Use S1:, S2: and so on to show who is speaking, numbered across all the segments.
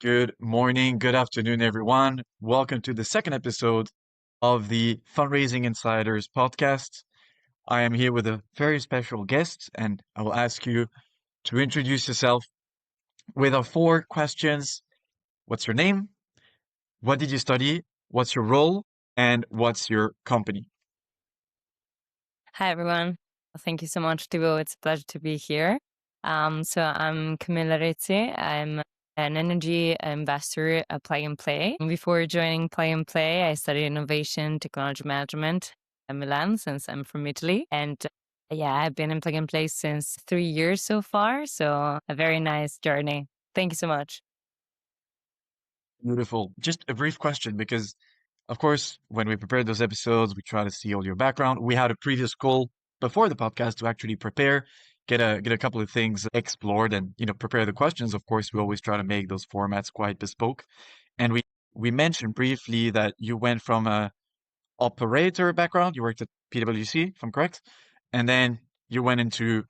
S1: Good morning, good afternoon, everyone. Welcome to the second episode of the Fundraising Insiders podcast. I am here with a very special guest, and I will ask you to introduce yourself with our four questions. What's your name? What did you study? What's your role? And what's your company?
S2: Hi, everyone. Thank you so much, Thibaut. It's a pleasure to be here. So I'm Camilla Rizzi. I'm an energy investor at Plug and Play. Before joining Plug and Play, I studied innovation technology management in Milan since I'm from Italy. And yeah, I've been in Plug and Play since 3 years so far. So a very nice journey. Thank you so much.
S1: Beautiful. Just a brief question because, of course, when we prepared those episodes, we try to see all your background. We had a previous call before the podcast to actually prepare, get a couple of things explored and, prepare the questions. Of course, we always try to make those formats quite bespoke. And we mentioned briefly that you went from a operator background, you worked at PwC, if I'm correct, and then you went into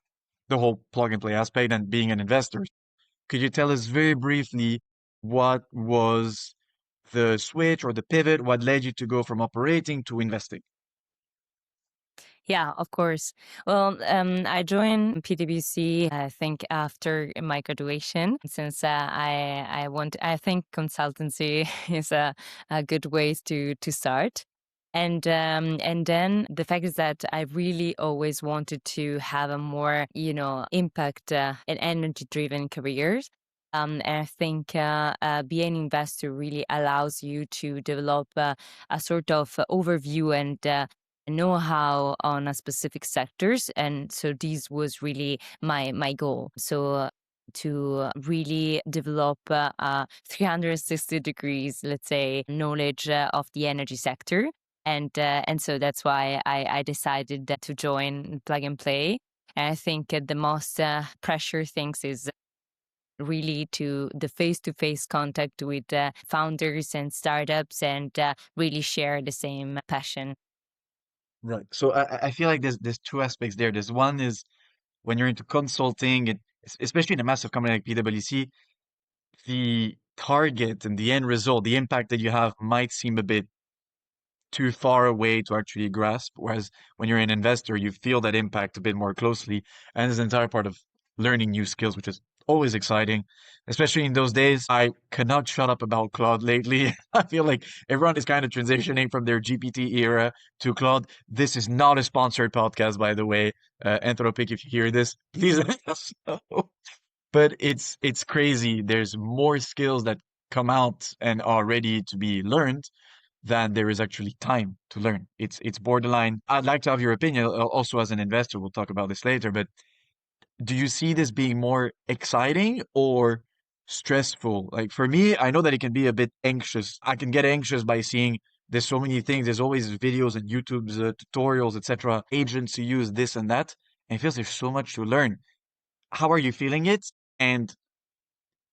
S1: the whole plug and play aspect and being an investor. Could you tell us very briefly what was the switch or the pivot? What led you to go from operating to investing?
S2: Yeah, of course. Well, I joined PwC, I think, after my graduation, since I think consultancy is a good way to start. And then the fact is that I really always wanted to have a more, impact and energy-driven careers. And I think being an investor really allows you to develop a sort of overview and know-how on a specific sectors, and so this was really my goal. So to really develop a 360 degrees, let's say, knowledge of the energy sector. And so that's why I decided to join Plug and Play. And I think the most pressure things is really to the face-to-face contact with founders and startups, and really share the same passion.
S1: Right. So I feel like there's two aspects there. There's one is when you're into consulting, especially in a massive company like PwC, the target and the end result, the impact that you have might seem a bit too far away to actually grasp. Whereas when you're an investor, you feel that impact a bit more closely. And there's an entire part of learning new skills, which is always exciting, especially in those days. I cannot shut up about Claude lately. I feel like everyone is kind of transitioning from their GPT era to Claude. This is not a sponsored podcast, by the way. Anthropic, if you hear this, please let us know. But it's crazy. There's more skills that come out and are ready to be learned than there is actually time to learn. It's borderline. I'd like to have your opinion also as an investor. We'll talk about this later, but do you see this being more exciting or stressful? Like for me, I know that it can be a bit anxious. I can get anxious by seeing there's so many things. There's always videos and YouTube's tutorials, etc. Agents who use this and that. And it feels there's so much to learn. How are you feeling it? And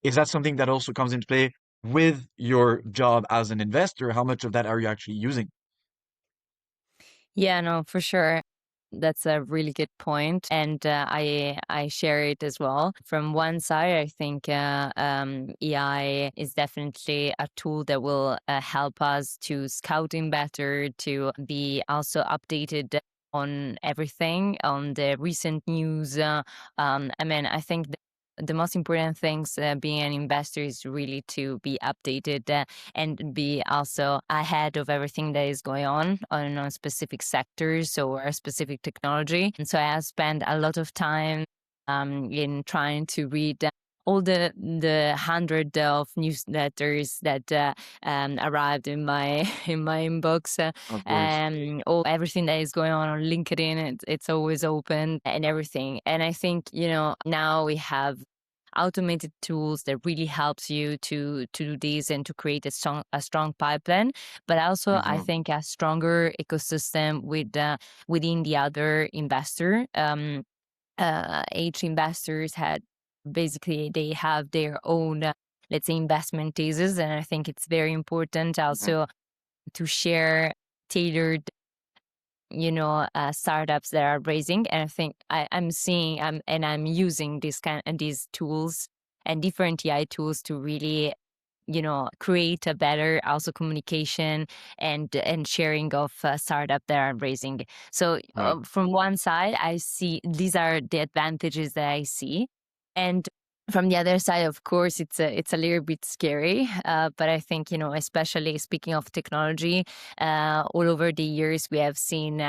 S1: is that something that also comes into play with your job as an investor? How much of that are you actually using?
S2: Yeah, no, for sure. That's a really good point, and I share it as well. From one side, I think AI is definitely a tool that will help us to scouting better, to be also updated on everything, on the recent news. I mean, I think the most important things being an investor is really to be updated and be also ahead of everything that is going on specific sectors or a specific technology. And so I have spent a lot of time in trying to read all the hundred of newsletters that arrived in my in my inbox,
S1: Of course.
S2: all everything that is going on LinkedIn. It's always open and everything. And I think now we have automated tools that really helps you to do this and to create a strong pipeline, but also I
S1: Mhm.
S2: think a stronger ecosystem within the other investor. Each investors had basically they have their own let's say investment thesis, and I think it's very important
S1: Mhm.
S2: also to share tailored startups that are raising. And I think I'm seeing and I'm using these tools and different AI tools to really create a better also communication and sharing of startup that are raising. So
S1: Right.
S2: from one side, I see these are the advantages that I see, and from the other side, of course, it's a little bit scary. But I think, especially speaking of technology, all over the years we have seen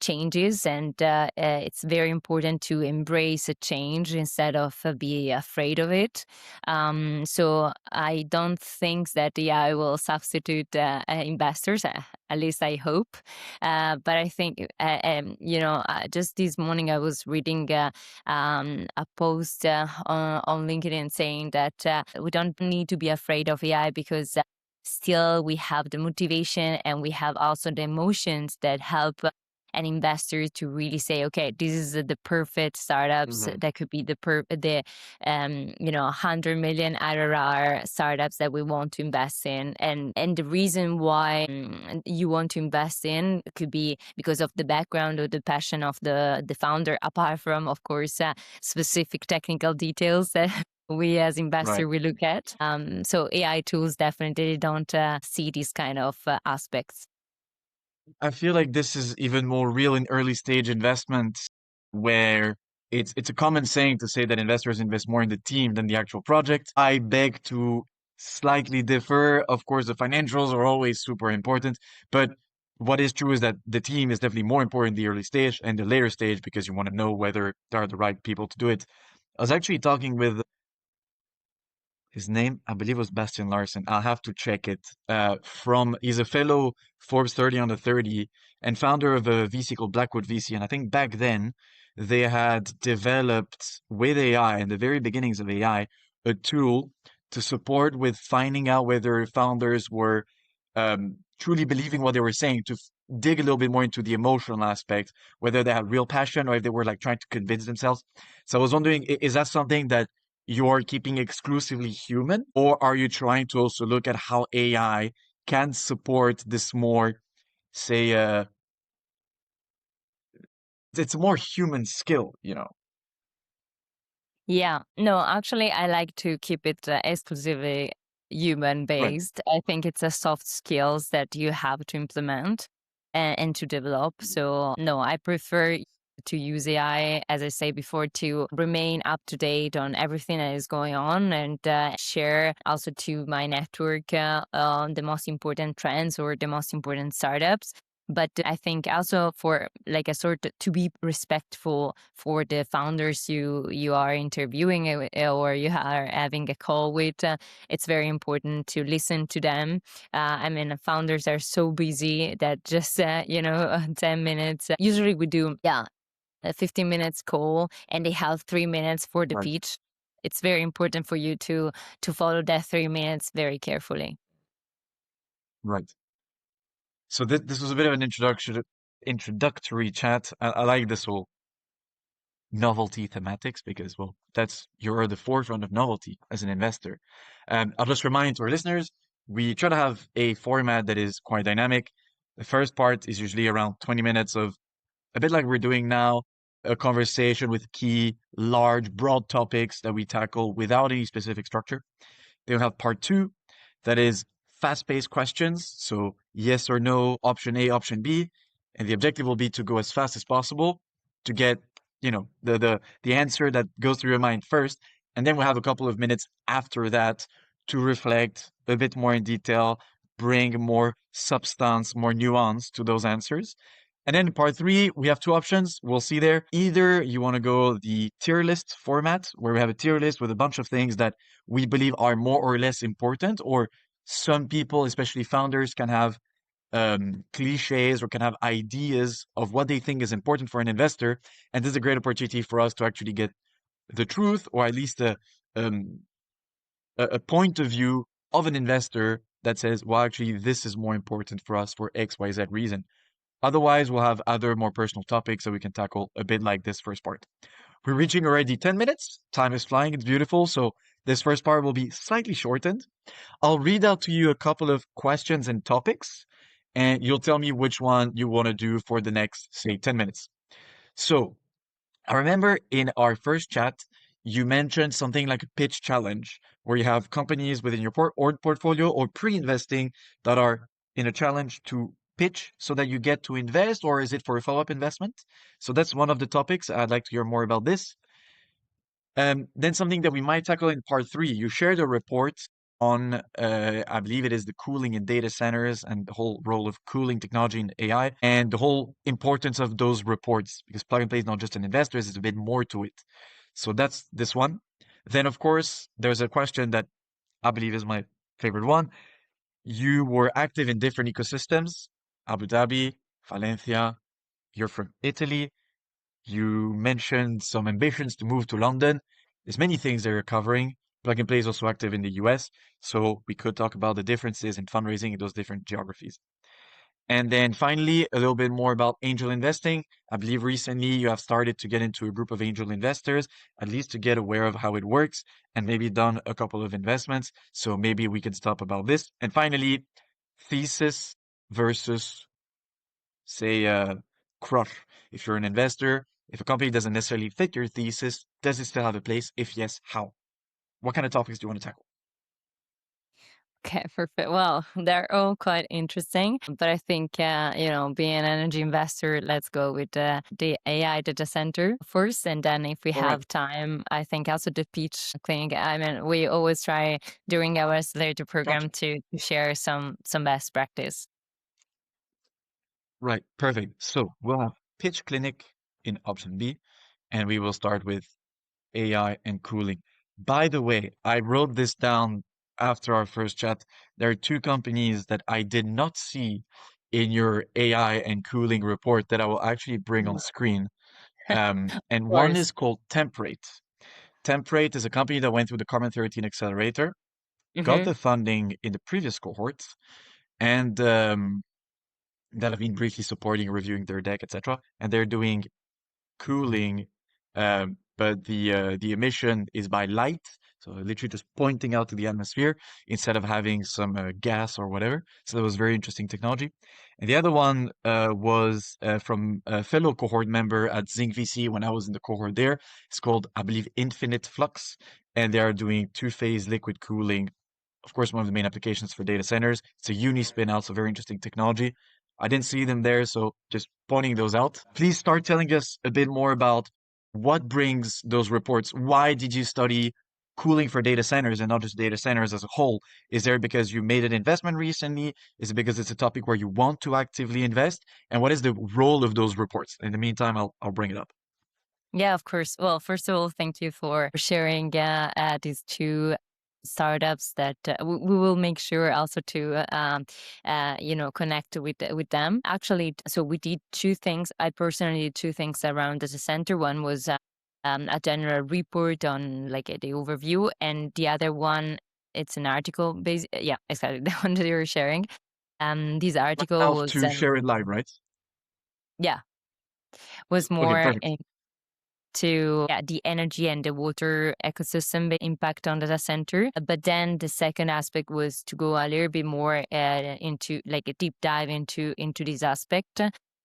S2: changes, and it's very important to embrace a change instead of be afraid of it. So I don't think that AI will substitute investors. At least I hope. But I think, just this morning I was reading a post on LinkedIn saying that we don't need to be afraid of AI because still we have the motivation and we have also the emotions that help an investor to really say, okay, this is the perfect startups
S1: Hmm.
S2: that could be the 100 million IRR startups that we want to invest in, and the reason why you want to invest in could be because of the background or the passion of the founder, apart from, of course, specific technical details that we as
S1: Right.
S2: investor we look at. So AI tools definitely don't see these kind of aspects.
S1: I feel like this is even more real in early stage investments where it's a common saying to say that investors invest more in the team than the actual project. I beg to slightly differ. Of course, the financials are always super important, but what is true is that the team is definitely more important in the early stage and the later stage because you want to know whether there are the right people to do it. I was actually talking with his name, I believe, was Bastian Larson. I'll have to check it. He's a fellow Forbes 30 under 30 and founder of a VC called Blackwood VC. And I think back then they had developed with AI in the very beginnings of AI a tool to support with finding out whether founders were truly believing what they were saying, to dig a little bit more into the emotional aspect, whether they had real passion or if they were like trying to convince themselves. So I was wondering, is that something that you're keeping exclusively human, or are you trying to also look at how AI can support this more, say, it's a more human skill, you know?
S2: Yeah, no, actually, I like to keep it exclusively human
S1: Right.
S2: based. I think it's a soft skills that you have to implement and to develop. So, no, I prefer to use AI, as I say before, to remain up to date on everything that is going on and share also to my network the most important trends or the most important startups. But I think also for like a sort of to be respectful for the founders you are interviewing or you are having a call with, it's very important to listen to them. I mean, founders are so busy that just 10 minutes. Usually we do a 15 minutes call and they have 3 minutes for the
S1: Right.
S2: pitch. It's very important for you to follow that 3 minutes very carefully.
S1: Right. So this was a bit of an introductory chat. I like this whole novelty thematics because, well, you're at the forefront of novelty as an investor. I'll just remind to our listeners, we try to have a format that is quite dynamic. The first part is usually around 20 minutes of a bit like we're doing now, a conversation with key, large, broad topics that we tackle without any specific structure. They'll have part two, that is fast-paced questions. So yes or no, option A, option B. And the objective will be to go as fast as possible to get, the answer that goes through your mind first. And then we'll have a couple of minutes after that to reflect a bit more in detail, bring more substance, more nuance to those answers. And then in part three, we have two options. We'll see there. Either you want to go the tier list format, where we have a tier list with a bunch of things that we believe are more or less important, or some people, especially founders, can have cliches or can have ideas of what they think is important for an investor. And this is a great opportunity for us to actually get the truth, or at least um, a point of view of an investor that says, well, actually, this is more important for us for X, Y, Z reason. Otherwise, we'll have other more personal topics that we can tackle a bit like this first part. We're reaching already 10 minutes. Time is flying. It's beautiful. So this first part will be slightly shortened. I'll read out to you a couple of questions and topics, and you'll tell me which one you want to do for the next, say, 10 minutes. So I remember in our first chat, you mentioned something like a pitch challenge where you have companies within your portfolio or pre-investing that are in a challenge to pitch so that you get to invest, or is it for a follow-up investment? So that's one of the topics. I'd like to hear more about this. Then something that we might tackle in part three, you shared a report on, I believe it is the cooling in data centers and the whole role of cooling technology in AI and the whole importance of those reports, because plug and play is not just an investor, there's a bit more to it. So that's this one. Then, of course, there's a question that I believe is my favorite one. You were active in different ecosystems, Abu Dhabi, Valencia, you're from Italy. You mentioned some ambitions to move to London. There's many things that you're covering. Plug and Play is also active in the US, so we could talk about the differences in fundraising in those different geographies. And then finally, a little bit more about angel investing. I believe recently you have started to get into a group of angel investors, at least to get aware of how it works and maybe done a couple of investments. So maybe we can stop about this. And finally, thesis versus say crush. If you're an investor, if a company doesn't necessarily fit your thesis, does it still have a place? If yes, how? What kind of topics do you want to tackle?
S2: Okay, perfect. Well, they're all quite interesting, but I think, being an energy investor, let's go with the AI data center first. And then if we
S1: All right,
S2: have time, I think also the pitch clinic. I mean, we always try during our accelerator program
S1: gotcha.
S2: to share some best practice.
S1: Right, perfect. So we'll have pitch clinic in option B, and we will start with AI and cooling. By the way, I wrote this down after our first chat. There are two companies that I did not see in your AI and cooling report that I will actually bring on screen.
S2: Of
S1: And one
S2: course.
S1: is called Temperate. Temperate is a company that went through the Carbon 13 Accelerator, got
S2: Hmm.
S1: the funding in the previous cohorts, and that have been briefly supporting, reviewing their deck, etc. And they're doing cooling, but the emission is by light, so literally just pointing out to the atmosphere instead of having some gas or whatever. So that was very interesting technology. And the other one was from a fellow cohort member at Zinc VC when I was in the cohort there. It's called, I believe, Infinite Flux, and they are doing two-phase liquid cooling. Of course, one of the main applications for data centers. It's a uni spin out, so very interesting technology. I didn't see them there, so just pointing those out. Please start telling us a bit more about what brings those reports. Why did you study cooling for data centers and not just data centers as a whole? Is there because you made an investment recently? Is it because it's a topic where you want to actively invest? And what is the role of those reports? In the meantime, I'll bring it up.
S2: Yeah, of course. Well, first of all, thank you for sharing these two startups that we will make sure also to connect with them. Actually, so we did two things. I personally did two things around data center. One was a general report on like the overview, and the other one, it's an article based. Yeah, exactly, the one that you were sharing. This article
S1: Allow
S2: was
S1: to share it live, right?
S2: yeah, was
S1: Okay,
S2: more
S1: perfect.
S2: to the energy and the water ecosystem impact on data center. But then the second aspect was to go a little bit more into like a deep dive into this aspect.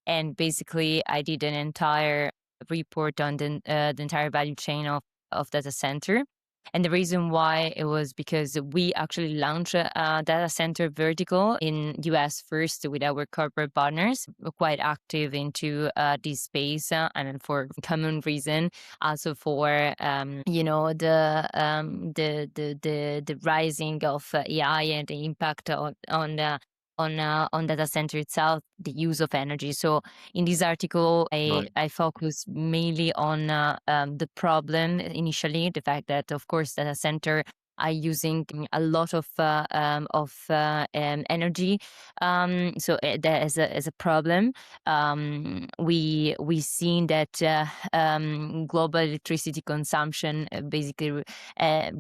S2: And basically, I did an entire report on the entire value chain of data center. And the reason why it was because we actually launched a data center vertical in US first with our corporate partners. We're quite active into this space, and for common reason, also for the rising of AI and the impact on data center itself, the use of energy. So in this article, I,
S1: Right.
S2: I focus mainly on the problem initially, the fact that, of course, data center are using a lot of energy. That as a problem. We seen that global electricity consumption basically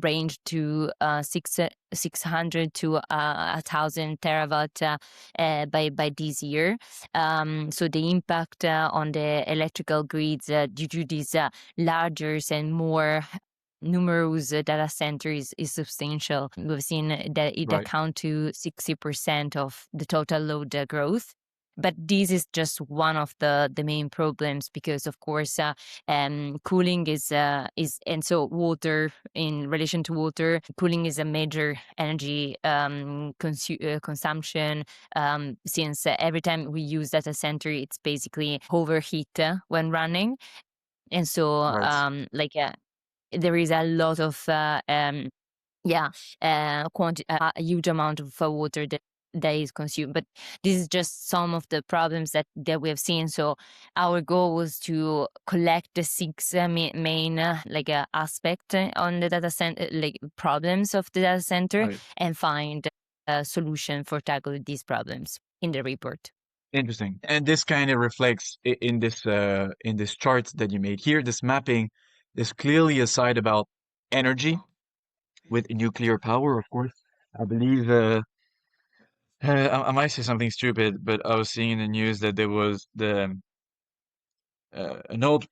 S2: range to 600 to 1,000 terawatt by this year. So the impact on the electrical grids due to these larger and more numerous data centers is substantial. We've seen that it
S1: Right.
S2: account to 60% of the total load growth. But this is just one of the main problems, because of course cooling is and so water, in relation to water, cooling is a major energy consumption, since every time we use data center, it's basically overheat when running. And so
S1: Right.
S2: there is a lot of yeah, a huge amount of water that is consumed. But this is just some of the problems that we have seen. So our goal was to collect the six main aspect on the data center, like problems of the data center,
S1: Right.
S2: and find a solution for tackle these problems in the report.
S1: Interesting. And this kind of reflects in this chart that you made here, this mapping. There's clearly a side about energy with nuclear power, of course. I believe I might say something stupid, but I was seeing in the news that there was the an old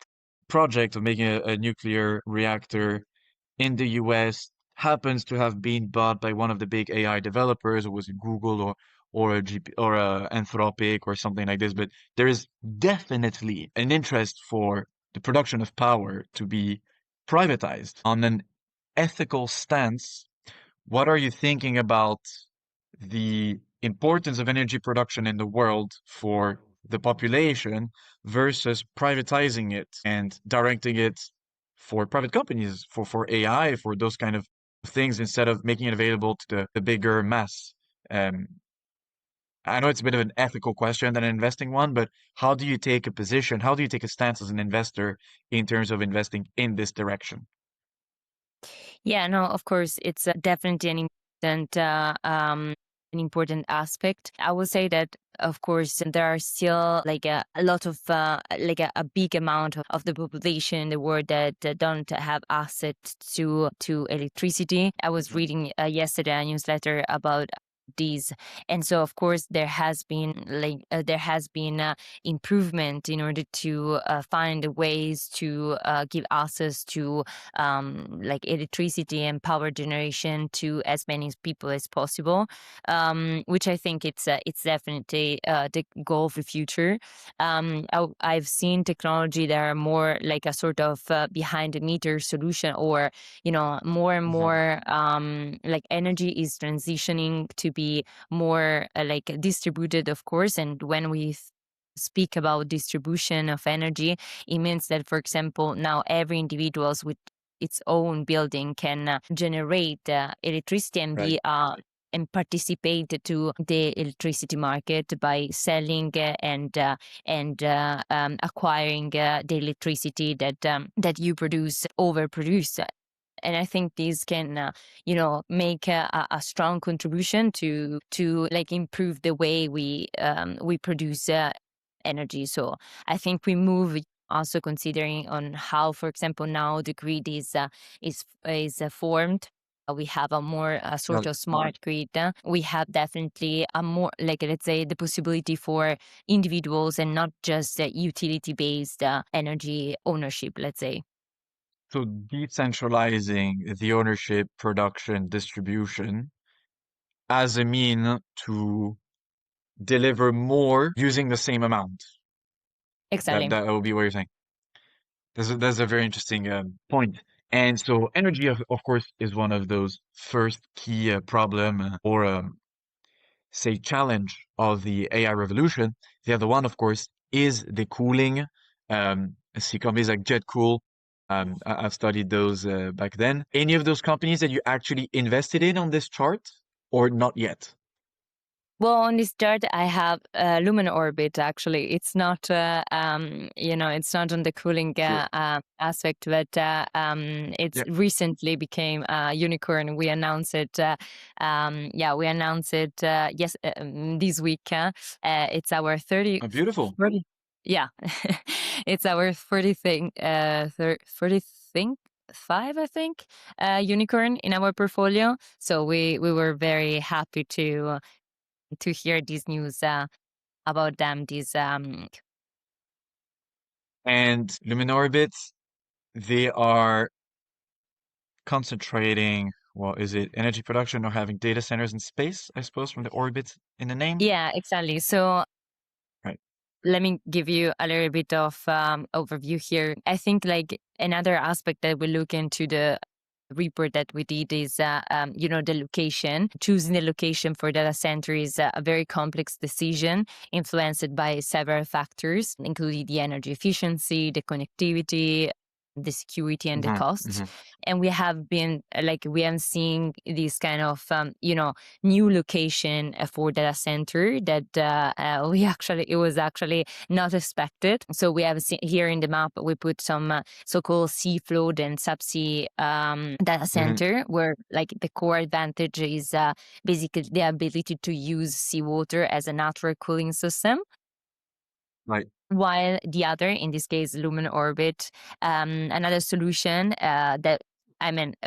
S1: project of making a nuclear reactor in the US happens to have been bought by one of the big AI developers, or was it Google or a GP or a Anthropic or something like this. But there is definitely an interest for the production of power to be privatized. On an ethical stance, what are you thinking about the importance of energy production in the world for the population versus privatizing it and directing it for private companies, for AI, for those kind of things, instead of making it available to the bigger mass? Um, I know it's a bit of an ethical question than an investing one, but how do you take a position? How do you take a stance as an investor in terms of investing in this direction?
S2: Yeah, no, of course, it's definitely an important aspect. I would say that, of course, there are still like a lot of a big amount of the population in the world that don't have access to electricity. I was reading yesterday a newsletter about these, and so of course there has been improvement in order to find ways to give access to electricity and power generation to as many people as possible, which I think it's definitely the goal for the future. I've seen technology that are more like a sort of behind the meter solution, or more and
S1: Mhm.
S2: more like energy is transitioning to be more distributed, of course. And when we speak about distribution of energy, it means that, for example, now every individuals with its own building can generate electricity and
S1: Right.
S2: be and participate to the electricity market by selling and acquiring the electricity that you overproduce. And I think these can make a strong contribution to like improve the way we produce energy. So I think we move, also considering on how, for example, now the grid is formed. We have a sort
S1: Got it.
S2: of smart grid. We have definitely a more, like, let's say, the possibility for individuals and not just utility based energy ownership, let's say.
S1: So decentralizing the ownership, production, distribution as a mean to deliver more using the same amount. That
S2: Exactly.
S1: that will be what you're saying. That's a very interesting point. And so energy, of course, is one of those first key problem or say challenge of the AI revolution. The other one, of course, is the cooling. I see companies like JetCool. I've studied those back then. Any of those companies that you actually invested in on this chart, or not yet?
S2: Well, on this chart, I have lumen orbit. Actually, it's not, it's not on the cooling
S1: Sure.
S2: aspect, but it's
S1: Yeah.
S2: recently became a unicorn. We announced it. Yeah, we announced it. Yes, this week. It's our 30,
S1: Beautiful.
S2: 40. Yeah, it's our 40 thing. 40 thing. Five, I think, unicorn in our portfolio. So we were very happy to hear this news about them. This
S1: And Luminorbits, they are concentrating, well, is it energy production or having data centers in space, I suppose, from the orbit in the name?
S2: Yeah, exactly. So let me give you a little bit of overview here. I think like another aspect that we look into the report that we did is, the location. Choosing the location for data center is a very complex decision influenced by several factors, including the energy efficiency, the connectivity, the security and the
S1: Hmm.
S2: cost.
S1: Hmm.
S2: And we have been we have seen this kind of, new location for data center that it was actually not expected. So we have seen here in the map, we put some so-called sea float and subsea data
S1: Hmm.
S2: center, where like the core advantage is basically the ability to use seawater as a natural cooling system,
S1: Right.
S2: while the other, in this case, lumen orbit, another solution that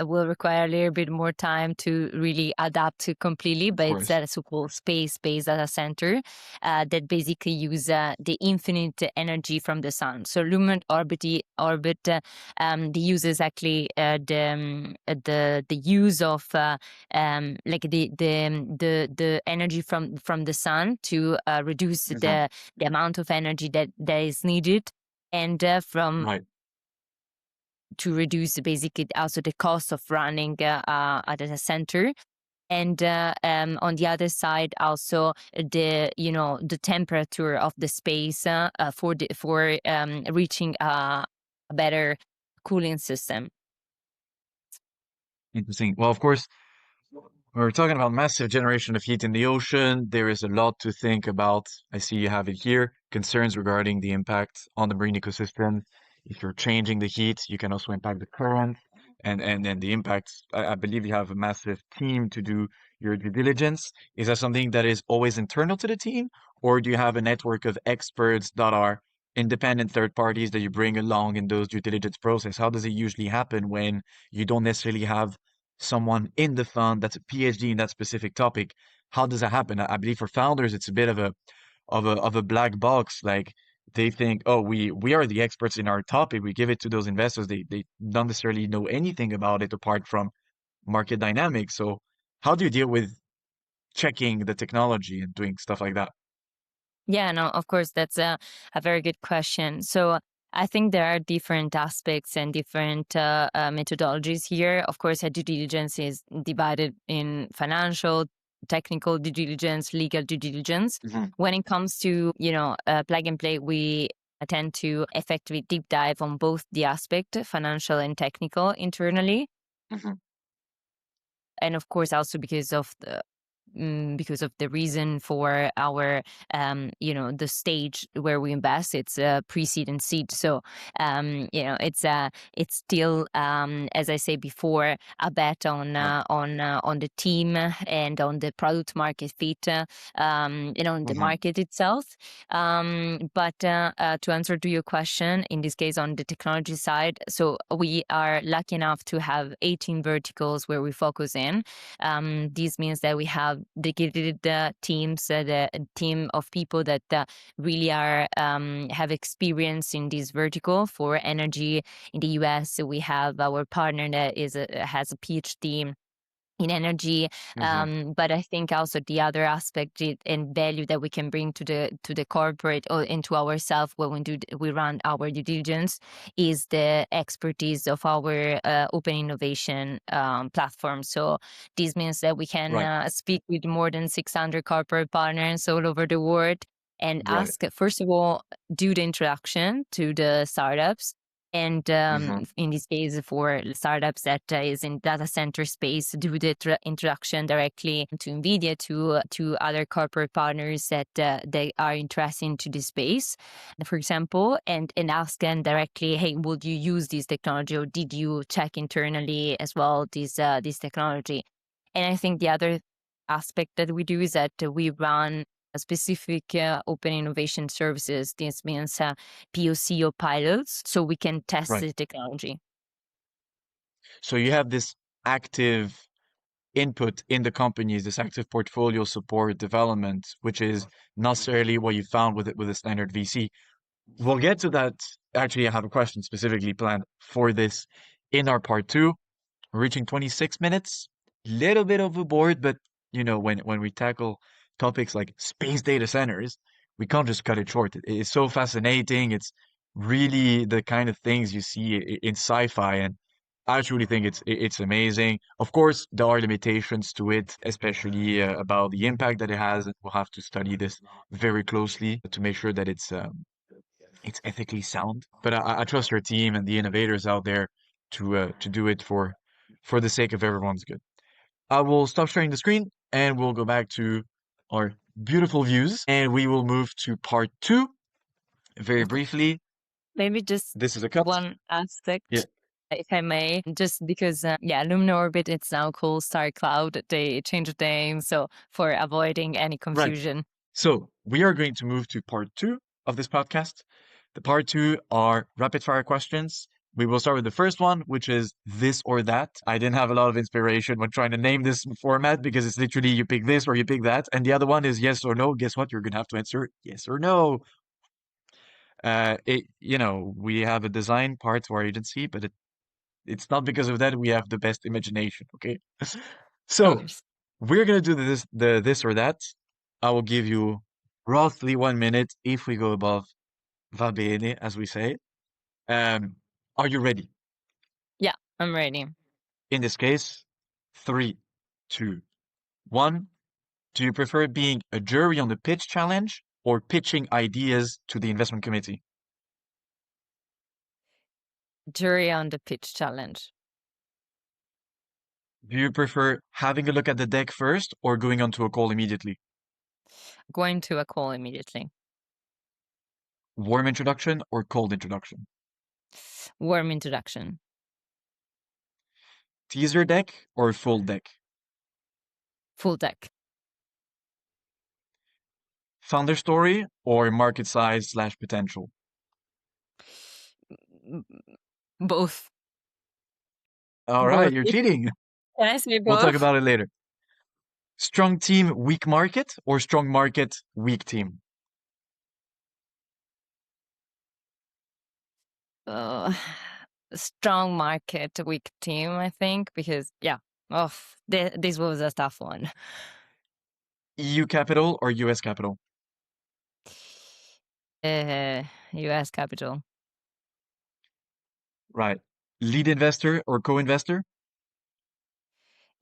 S2: will require a little bit more time to really adapt to completely,
S1: Of
S2: but it's
S1: course.
S2: a so-called space-based data center that basically use the infinite energy from the sun. So lumen orbit, the uses actually the use of like the energy from the sun to reduce
S1: Hmm.
S2: the amount of energy that is needed, and from
S1: Right.
S2: to reduce basically also the cost of running a data center. And on the other side, also the temperature of the space for reaching a better cooling system.
S1: Interesting. Well, of course, we're talking about massive generation of heat in the ocean. There is a lot to think about. I see you have it here. Concerns regarding the impact on the marine ecosystem. If you're changing the heat, you can also impact the current and the impacts. I believe you have a massive team to do your due diligence. Is that something that is always internal to the team, or do you have a network of experts that are independent third parties that you bring along in those due diligence process? How does it usually happen when you don't necessarily have someone in the fund that's a PhD in that specific topic? How does that happen? I believe for founders, it's a bit of a black box. Like they think, oh, we are the experts in our topic. We give it to those investors. They don't necessarily know anything about it apart from market dynamics. So how do you deal with checking the technology and doing stuff like that?
S2: Yeah, no, of course, that's a very good question. So I think there are different aspects and different methodologies here. Of course, a due diligence is divided in financial, technical due diligence, legal due diligence.
S1: Hmm.
S2: When it comes to, plug and play, we tend to effectively deep dive on both the aspect, financial and technical internally.
S1: Hmm.
S2: And of course, also because of the reason for our the stage where we invest, it's pre-seed and seed. So it's still, as I say before, a bet on
S1: Right.
S2: on the team and on the product market fit, on the
S1: Hmm.
S2: market itself. But to answer to your question, in this case on the technology side, so we are lucky enough to have 18 verticals where we focus in. This means that we have dedicated teams, the team of people that really are have experience in this vertical. For energy in the US, we have our partner that has a PhD in energy.
S1: Hmm.
S2: But I think also the other aspect and value that we can bring to the corporate or into ourselves when we run our due diligence is the expertise of our open innovation platform. So this means that we can
S1: Right.
S2: speak with more than 600 corporate partners all over the world and
S1: Right.
S2: ask, first of all, do the introduction to the startups. And
S1: Hmm.
S2: in this case, for startups that is in data center space, do the introduction directly to NVIDIA, to other corporate partners that they are interested into this space, for example, and ask them directly, hey, would you use this technology, or did you check internally as well this technology? And I think the other aspect that we do is that we run a specific open innovation services. This means POC or pilots, so we can test
S1: Right.
S2: the technology.
S1: So you have this active input in the companies, this active portfolio support development, which is not necessarily what you found with it with a standard VC. We'll get to that. Actually, I have a question specifically planned for this in our part two. We're reaching 26 minutes. Little bit overboard, but when we tackle topics like space data centers, we can't just cut it short. It's so fascinating. It's really the kind of things you see in sci-fi, and I truly think it's amazing. Of course, there are limitations to it, especially about the impact that it has. And we'll have to study this very closely to make sure that it's ethically sound. But I trust your team and the innovators out there to do it for the sake of everyone's good. I will stop sharing the screen and we'll go back to our beautiful views and we will move to part two very briefly.
S2: Maybe just
S1: This is a cut.
S2: one
S1: Yeah,
S2: aspect, if I may, just because, yeah, Lumina Orbit, it's now called Star Cloud. They changed the name, so for avoiding any
S1: right.
S2: confusion.
S1: So we are going to move to part two of this podcast. The part two are rapid fire questions. We will start with the first one, which is this or that. I didn't have a lot of inspiration when trying to name this format because it's literally you pick this or you pick that. And the other one is yes or no. Guess what? You're going to have to answer yes or no. We have a design part to our agency, but it's not because of that we have the best imagination. Okay.
S2: Of
S1: So
S2: course.
S1: we're going to do this or that. I will give you roughly 1 minute if we go above va bene, as we say. Um, are you ready?
S2: Yeah, I'm ready.
S1: In this case, three, two, one. Do you prefer being a jury on the pitch challenge or pitching ideas to the investment committee?
S2: Jury on the pitch challenge.
S1: Do you prefer having a look at the deck first or going onto a call immediately?
S2: Going to a call immediately.
S1: Warm introduction or cold introduction?
S2: Warm introduction.
S1: Teaser deck or full deck?
S2: Full deck.
S1: Founder story or market size slash potential?
S2: Both.
S1: All right,
S2: Both.
S1: you're cheating.
S2: Can I say
S1: We'll talk
S2: both?
S1: about it later. Strong team, weak market, or strong market, weak team?
S2: Uh, strong market, weak team, I think, because, yeah, oh, this was a tough one.
S1: EU capital or US capital?
S2: US capital.
S1: Right. Lead investor or co-investor?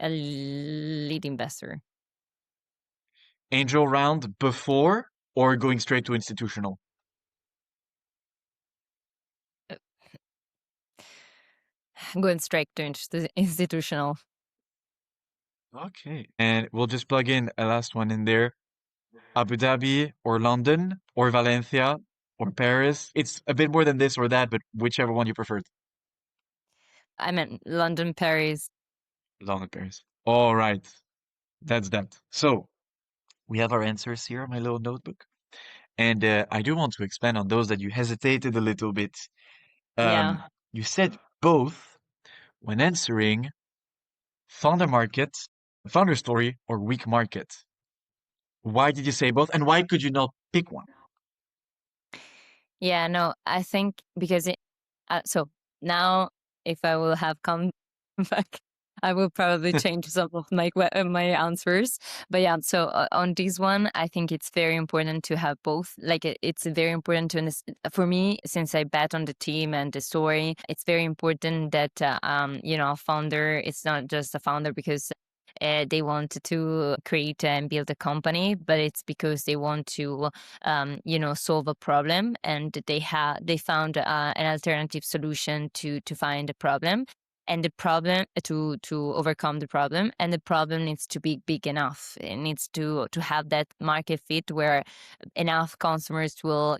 S2: A lead investor.
S1: Angel round before or going straight to institutional?
S2: Uh, Going straight to institutional.
S1: Okay. And we'll just plug in a last one in there. Abu Dhabi or London or Valencia or Paris. It's a bit more than this or that, but whichever one you preferred.
S2: I meant London, Paris.
S1: London, Paris. All right. That's that. So we have our answers here on my little notebook. And I do want to expand on those that you hesitated a little bit.
S2: Yeah.
S1: You said both when answering founder market, founder story, or weak market. Why did you say both? And why could you not pick one?
S2: Yeah, no, I think because so now if I will have come back, I will probably change some of my answers. But yeah, so on this one, I think it's very important to have both. Like it's very important to for me, since I bet on the team and the story, it's very important that founder. It's not just a founder because they want to create and build a company, but it's because they want to, solve a problem, and they found an alternative solution to find a problem, and the problem to overcome the problem, and the problem needs to be big enough. It needs to have that market fit where enough consumers will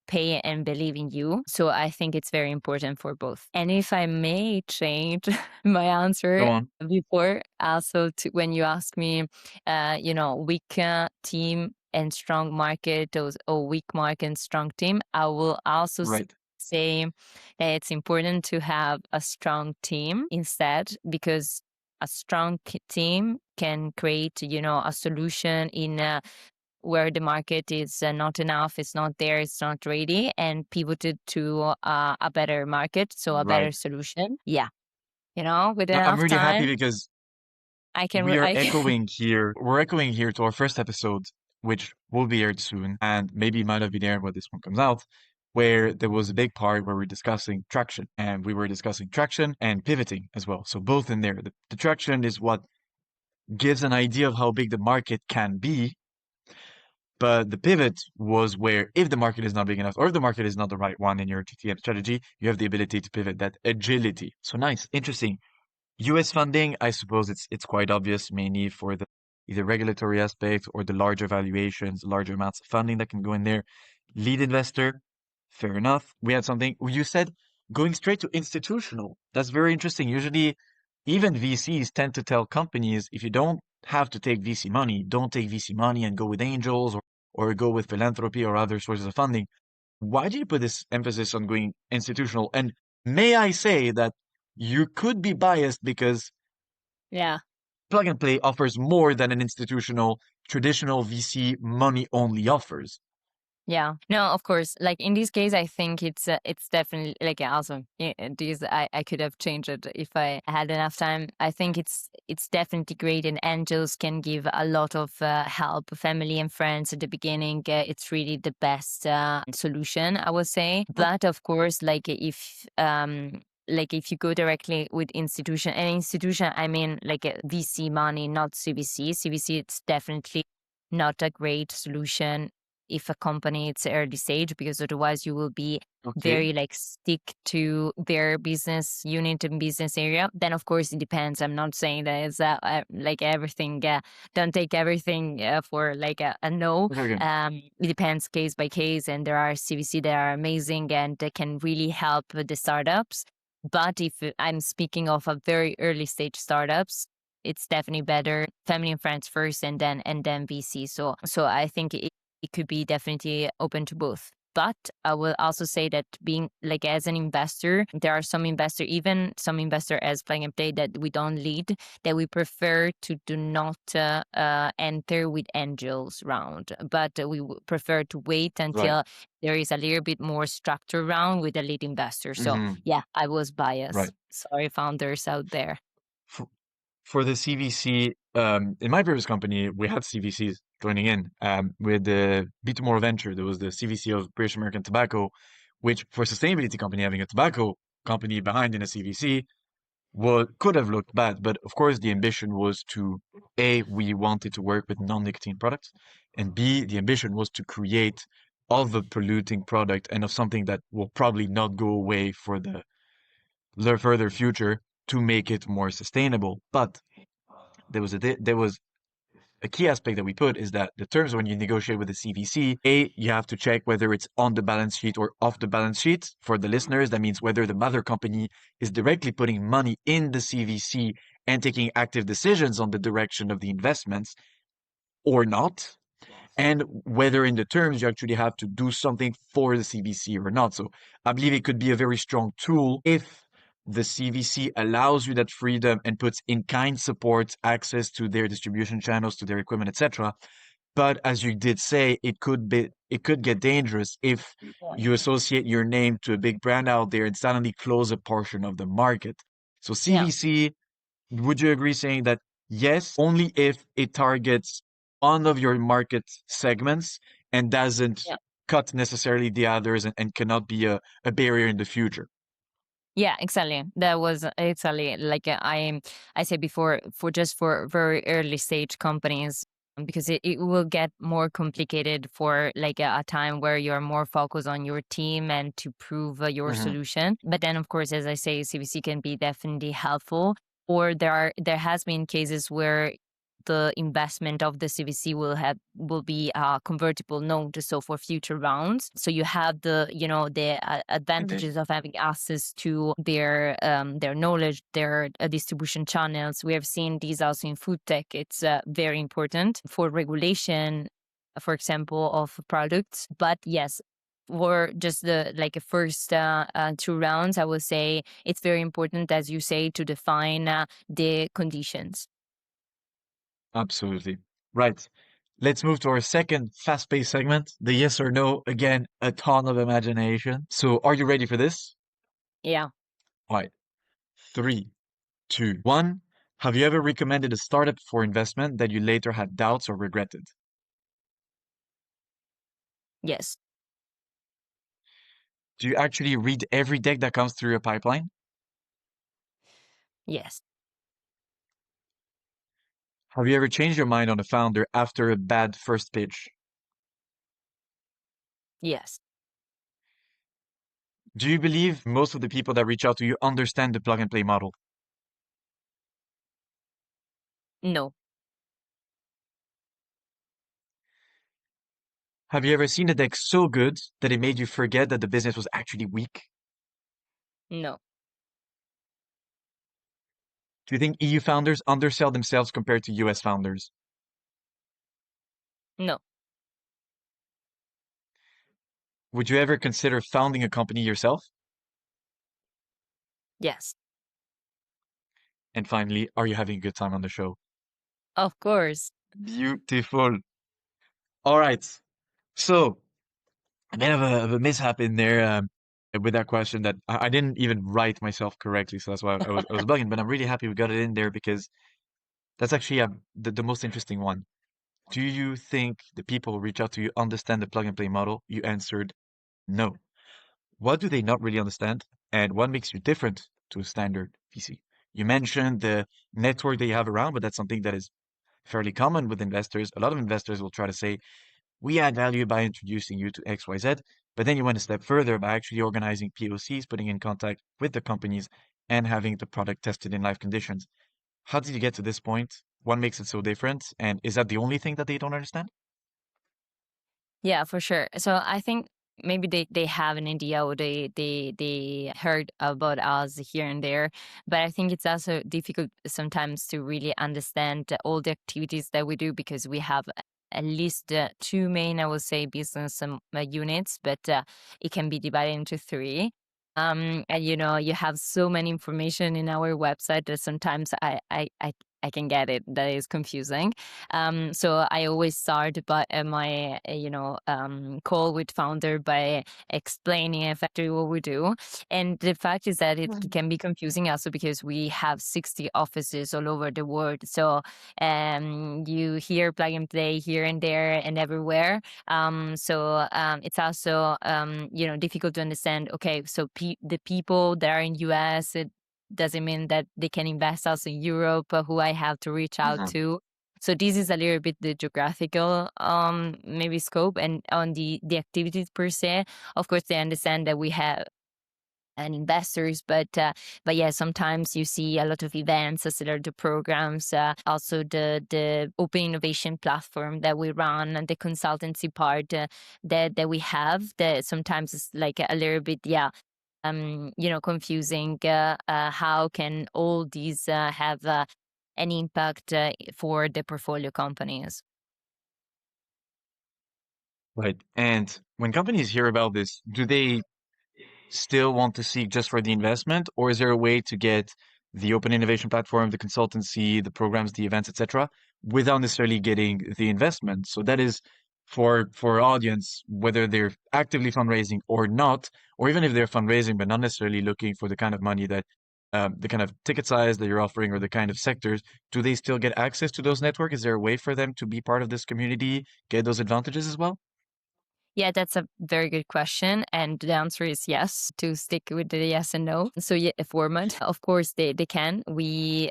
S2: pay and believe in you. So I think it's very important for both. And if I may change my
S1: Go
S2: answer
S1: on.
S2: before, also when you ask me, weak team and strong market, or weak market and strong team, I will also
S1: Right.
S2: say that it's important to have a strong team instead, because a strong team can create, a solution in where the market is not enough, it's not there, it's not ready, and pivoted to a better market, so a better
S1: Right.
S2: solution. Yeah, with
S1: I'm
S2: enough
S1: really happy
S2: time,
S1: because
S2: I can.
S1: we are
S2: I can.
S1: echoing here. We're echoing here to our first episode which will be aired soon, and maybe might have been aired when this one comes out, where there was a big part where we're discussing traction, and we were discussing traction and pivoting as well. So both in there. The traction is what gives an idea of how big the market can be, but the pivot was where if the market is not big enough or if the market is not the right one in your TTM strategy, you have the ability to pivot, that agility. So nice, interesting. US funding, I suppose it's quite obvious, mainly for the either regulatory aspect or the larger valuations, larger amounts of funding that can go in there. Lead investor, fair enough. We had something you said going straight to institutional. That's very interesting. Usually, even VCs tend to tell companies if you don't have to take VC money, don't take VC money and go with angels or go with philanthropy or other sources of funding. Why do you put this emphasis on going institutional? And may I say that you could be biased because
S2: Yeah.
S1: plug and play offers more than an institutional traditional VC money only offers.
S2: Yeah, no, of course. Like in this case, I think it's definitely like also this I could have changed it if I had enough time. I think it's definitely great, and angels can give a lot of help, family and friends at the beginning. It's really the best solution, I would say. But of course, like if you go directly with institution, and institution, I mean like a VC money, not CVC. CVC, it's definitely not a great solution if a company it's early stage, because otherwise you will be
S1: Okay.
S2: very like stick to their business unit and business area. Then of course it depends. I'm not saying that it's like everything. Don't take everything for like a no.
S1: Okay. Okay.
S2: It depends case by case, and there are CVC that are amazing and they can really help the startups. But if I'm speaking of a very early stage startups, it's definitely better family and friends first, and then VC. So I think it could be definitely open to both. But I will also say that being like as an investor, there are some investor, even some investor as plug and play that we don't lead, that we prefer to do not enter with angels round, but we prefer to wait
S1: Right.
S2: until there is a little bit more structure round with a lead investor. So
S1: Hmm.
S2: yeah, I was
S1: Right.
S2: biased. Sorry, founders out there.
S1: For, for the CVC, in my previous company, we had CVCs joining in with the B2More venture. There was the CVC of British American Tobacco, which for a sustainability company having a tobacco company behind in a CVC could have looked bad. But of course, the ambition was to A, we wanted to work with non-nicotine products, and B, the ambition was to create of a polluting product and of something that will probably not go away for the further future to make it more sustainable. But there was a key aspect that we put is that the terms when you negotiate with the CVC, A, you have to check whether it's on the balance sheet or off the balance sheet. For the listeners, that means whether the mother company is directly putting money in the CVC and taking active decisions on the direction of the investments or not, and whether in the terms you actually have to do something for the CVC or not. So I believe it could be a very strong tool if the CVC allows you that freedom and puts in-kind support, access to their distribution channels, to their equipment, etc. But as you did say, it could get dangerous if you associate your name to a big brand out there and suddenly close a portion of the market. So
S2: Yeah.
S1: CVC, would you agree saying that yes, only if it targets one of your market segments and doesn't cut necessarily the others and cannot be a barrier in the future?
S2: Yeah, exactly. That was exactly like I said before, for just for very early stage companies, because it will get more complicated for like a time where you're more focused on your team and to prove your
S1: Hmm.
S2: solution. But then, of course, as I say, CVC can be definitely helpful. Or there has been cases where the investment of the CVC will be a convertible note, so for future rounds. So you have the
S1: Okay.
S2: advantages of having access to their knowledge, their distribution channels. We have seen these also in food tech. It's very important for regulation, for example, of products. But yes, for just the like first two rounds, I would say it's very important, as you say, to define the conditions.
S1: Absolutely. Right. Let's move to our second fast-paced segment, the yes or no. Again, a ton of imagination. So are you ready for this?
S2: Yeah.
S1: All right. Three, two, one. Have you ever recommended a startup for investment that you later had doubts or regretted?
S2: Yes.
S1: Do you actually read every deck that comes through your pipeline?
S2: Yes.
S1: Have you ever changed your mind on a founder after a bad first pitch?
S2: Yes.
S1: Do you believe most of the people that reach out to you understand the plug and play model?
S2: No.
S1: Have you ever seen a deck so good that it made you forget that the business was actually weak?
S2: No.
S1: Do you think EU founders undersell themselves compared to US founders?
S2: No.
S1: Would you ever consider founding a company yourself?
S2: Yes.
S1: And finally, are you having a good time on the show?
S2: Of course.
S1: Beautiful. All right. So, a bit of a mishap in there with that question that I didn't even write myself correctly, so that's why I was bugging. But I'm really happy we got it in there because that's actually the most interesting one. Do you think the people who reach out to you understand the plug and play model? You answered no. What do they not really understand? And what makes you different to a standard VC? You mentioned the network that you have around, but that's something that is fairly common with investors. A lot of investors will try to say, we add value by introducing you to XYZ, but then you went a step further by actually organizing POCs, putting in contact with the companies, and having the product tested in live conditions. How did you get to this point? What makes it so different? And is that the only thing that they don't understand?
S2: Yeah, for sure. So I think maybe they have an idea or they heard about us here and there, but I think it's also difficult sometimes to really understand all the activities that we do because we have at least two main, I would say, business units, but it can be divided into three. And you have so many information in our website that sometimes I can get it. That is confusing. So I always start by my call with founder by explaining effectively what we do. And the fact is that it can be confusing also because we have 60 offices all over the world. So you hear plug and play here and there and everywhere. So it's also difficult to understand. Okay, so the people that are in US. Doesn't mean that they can invest also in Europe, who I have to reach out to. So this is a little bit the geographical maybe scope, and on the activities per se, of course they understand that we have and investors, but yeah, sometimes you see a lot of events, accelerator programs, also the open innovation platform that we run, and the consultancy part that we have. That sometimes is like a little bit, yeah, confusing. How can all these have an impact for the portfolio companies?
S1: Right. And when companies hear about this, do they still want to seek just for the investment, or is there a way to get the open innovation platform, the consultancy, the programs, the events, etc., without necessarily getting the investment? So that is for our audience, whether they're actively fundraising or not, or even if they're fundraising but not necessarily looking for the kind of money that the kind of ticket size that you're offering or the kind of sectors, do they still get access to those networks? Is there a way for them to be part of this community, get those advantages as well?
S2: Yeah, that's a very good question. And the answer is yes, to stick with the yes and no. So yeah, a format, of course they can. We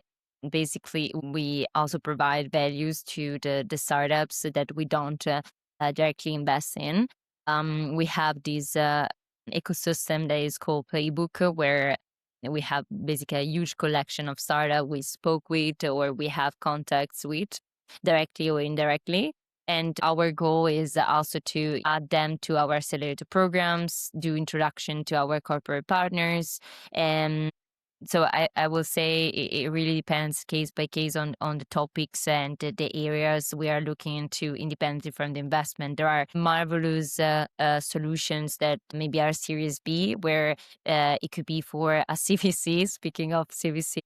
S2: also provide values to the startups that we don't directly invest in. We have this ecosystem that is called Playbook, where we have basically a huge collection of startup we spoke with or we have contacts with directly or indirectly. And our goal is also to add them to our accelerator programs, do introduction to our corporate partners. And so I will say it really depends case by case on the topics and the areas we are looking into independently from the investment. There are marvelous solutions that maybe are Series B, where it could be for a CVC, speaking of CVC